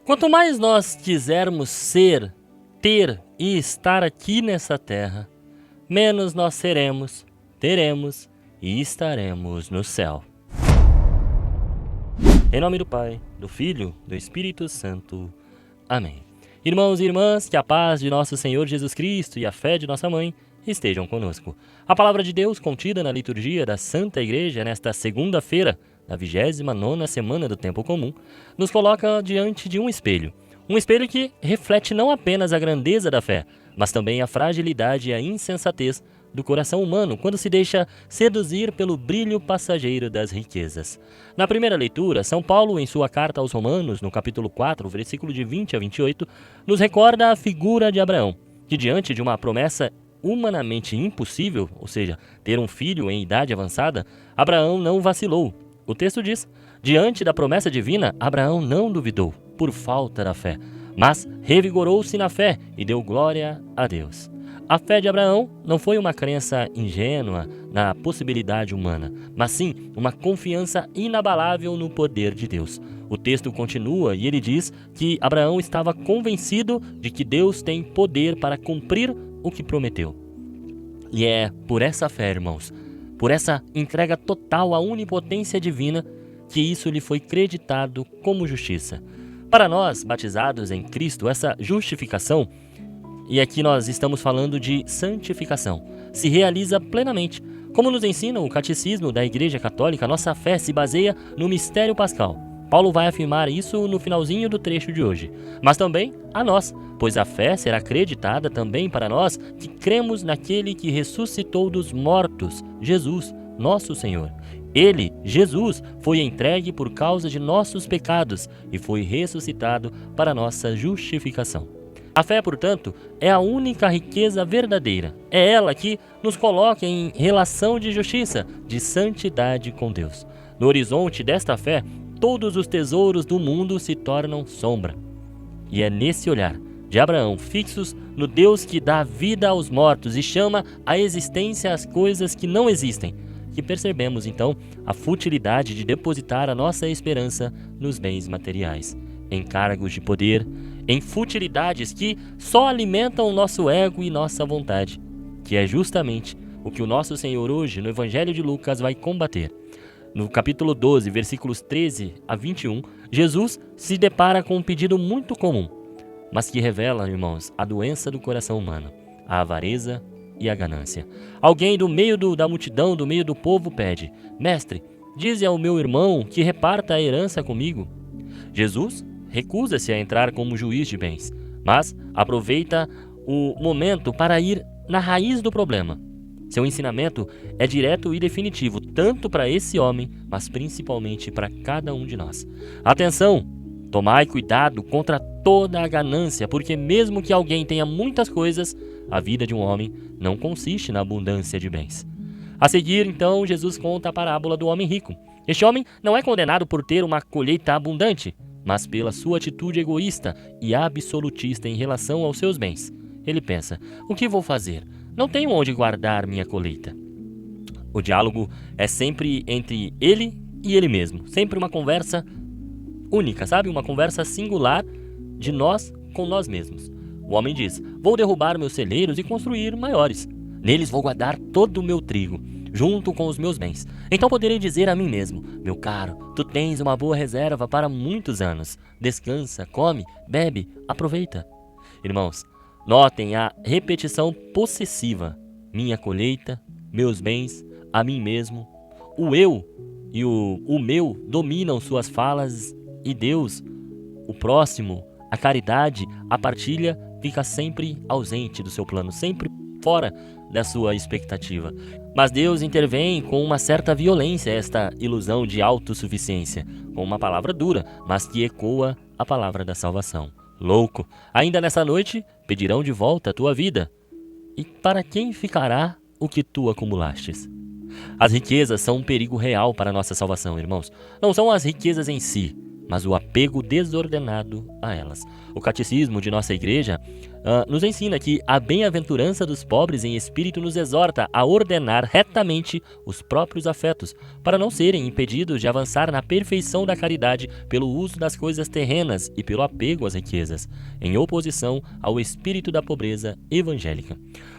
Quanto mais nós quisermos ser, ter e estar aqui nessa terra, menos nós seremos, teremos e estaremos no céu. Em nome do Pai, do Filho, do Espírito Santo. Amém. Irmãos e irmãs, que a paz de nosso Senhor Jesus Cristo e a fé de nossa Mãe estejam conosco. A palavra de Deus contida na liturgia da Santa Igreja nesta segunda-feira, da 29ª semana do Tempo Comum, nos coloca diante de um espelho. Um espelho que reflete não apenas a grandeza da fé, mas também a fragilidade e a insensatez do coração humano quando se deixa seduzir pelo brilho passageiro das riquezas. Na primeira leitura, São Paulo, em sua carta aos Romanos, no capítulo 4, versículo de 20 a 28, nos recorda a figura de Abraão, que diante de uma promessa humanamente impossível, ou seja, ter um filho em idade avançada, Abraão não vacilou. O texto diz: diante da promessa divina, Abraão não duvidou, por falta da fé, mas revigorou-se na fé e deu glória a Deus. A fé de Abraão não foi uma crença ingênua na possibilidade humana, mas sim uma confiança inabalável no poder de Deus. O texto continua e ele diz que Abraão estava convencido de que Deus tem poder para cumprir o que prometeu. E é por essa fé, irmãos, por essa entrega total à onipotência divina, que isso lhe foi creditado como justiça. Para nós, batizados em Cristo, essa justificação, e aqui nós estamos falando de santificação, se realiza plenamente. Como nos ensina o Catecismo da Igreja Católica, nossa fé se baseia no mistério pascal. Paulo vai afirmar isso no finalzinho do trecho de hoje. Mas também a nós, pois a fé será acreditada também para nós que cremos naquele que ressuscitou dos mortos, Jesus, nosso Senhor. Ele, Jesus, foi entregue por causa de nossos pecados e foi ressuscitado para nossa justificação. A fé, portanto, é a única riqueza verdadeira. É ela que nos coloca em relação de justiça, de santidade com Deus. No horizonte desta fé, todos os tesouros do mundo se tornam sombra. E é nesse olhar de Abraão, fixos no Deus que dá vida aos mortos e chama à existência as coisas que não existem, que percebemos então a futilidade de depositar a nossa esperança nos bens materiais, em cargos de poder, em futilidades que só alimentam o nosso ego e nossa vontade, que é justamente o que o nosso Senhor hoje, no Evangelho de Lucas, vai combater. No capítulo 12, versículos 13 a 21, Jesus se depara com um pedido muito comum, mas que revela, irmãos, a doença do coração humano, a avareza e a ganância. Alguém do meio da multidão, do meio do povo, pede: Mestre, dize ao meu irmão que reparta a herança comigo. Jesus recusa-se a entrar como juiz de bens, mas aproveita o momento para ir na raiz do problema. Seu ensinamento é direto e definitivo, tanto para esse homem, mas principalmente para cada um de nós. Atenção! Tomai cuidado contra toda a ganância, porque mesmo que alguém tenha muitas coisas, a vida de um homem não consiste na abundância de bens. A seguir, então, Jesus conta a parábola do homem rico. Este homem não é condenado por ter uma colheita abundante, mas pela sua atitude egoísta e absolutista em relação aos seus bens. Ele pensa: o que vou fazer? Não tenho onde guardar minha colheita. O diálogo é sempre entre ele e ele mesmo. Sempre uma conversa única, sabe? Uma conversa singular de nós com nós mesmos. O homem diz: vou derrubar meus celeiros e construir maiores. Neles vou guardar todo o meu trigo, junto com os meus bens. Então poderei dizer a mim mesmo: meu caro, tu tens uma boa reserva para muitos anos. Descansa, come, bebe, aproveita. Irmãos, notem a repetição possessiva. Minha colheita, meus bens, a mim mesmo. O eu e o meu dominam suas falas e Deus, o próximo, a caridade, a partilha, fica sempre ausente do seu plano, sempre fora da sua expectativa. Mas Deus intervém com uma certa violência esta ilusão de autossuficiência, com uma palavra dura, mas que ecoa a palavra da salvação. Louco, ainda nessa noite pedirão de volta a tua vida. E para quem ficará o que tu acumulastes? As riquezas são um perigo real para a nossa salvação, irmãos. Não são as riquezas em si, mas o apego desordenado a elas. O catecismo de nossa igreja nos ensina que a bem-aventurança dos pobres em espírito nos exorta a ordenar retamente os próprios afetos, para não serem impedidos de avançar na perfeição da caridade pelo uso das coisas terrenas e pelo apego às riquezas, em oposição ao espírito da pobreza evangélica.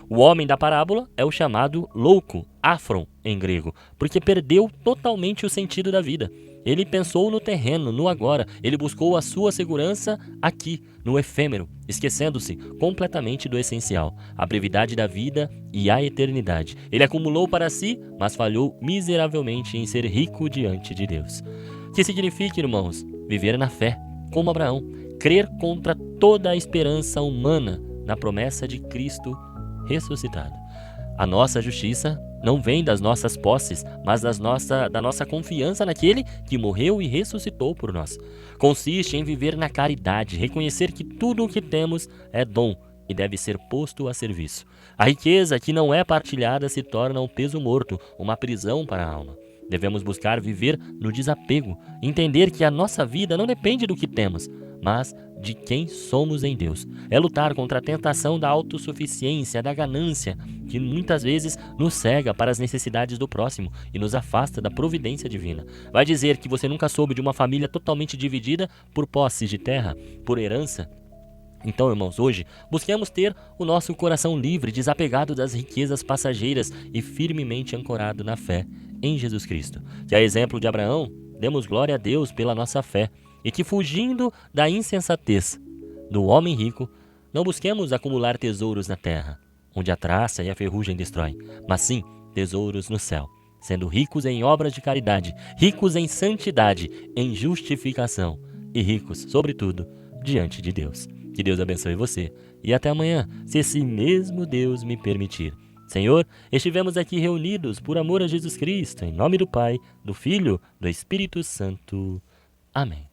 O homem da parábola é o chamado louco, áfron em grego, porque perdeu totalmente o sentido da vida. Ele pensou no terreno, no agora. Ele buscou a sua segurança aqui, no efêmero, esquecendo-se completamente do essencial, a brevidade da vida e a eternidade. Ele acumulou para si, mas falhou miseravelmente em ser rico diante de Deus. Que significa, irmãos, viver na fé, como Abraão, crer contra toda a esperança humana na promessa de Cristo ressuscitado. A nossa justiça não vem das nossas posses, mas da nossa confiança naquele que morreu e ressuscitou por nós. Consiste em viver na caridade, reconhecer que tudo o que temos é dom e deve ser posto a serviço. A riqueza que não é partilhada se torna um peso morto, uma prisão para a alma. Devemos buscar viver no desapego, entender que a nossa vida não depende do que temos, mas de quem somos em Deus. É lutar contra a tentação da autossuficiência, da ganância, que muitas vezes nos cega para as necessidades do próximo e nos afasta da providência divina. Vai dizer que você nunca soube de uma família totalmente dividida por posses de terra, por herança? Então, irmãos, hoje busquemos ter o nosso coração livre, desapegado das riquezas passageiras e firmemente ancorado na fé em Jesus Cristo. Que, a exemplo de Abraão, demos glória a Deus pela nossa fé e que, fugindo da insensatez do homem rico, não busquemos acumular tesouros na terra, onde a traça e a ferrugem destroem, mas sim tesouros no céu, sendo ricos em obras de caridade, ricos em santidade, em justificação e ricos, sobretudo, diante de Deus. Que Deus abençoe você e até amanhã, se esse mesmo Deus me permitir. Senhor, estivemos aqui reunidos por amor a Jesus Cristo, em nome do Pai, do Filho, do Espírito Santo. Amém.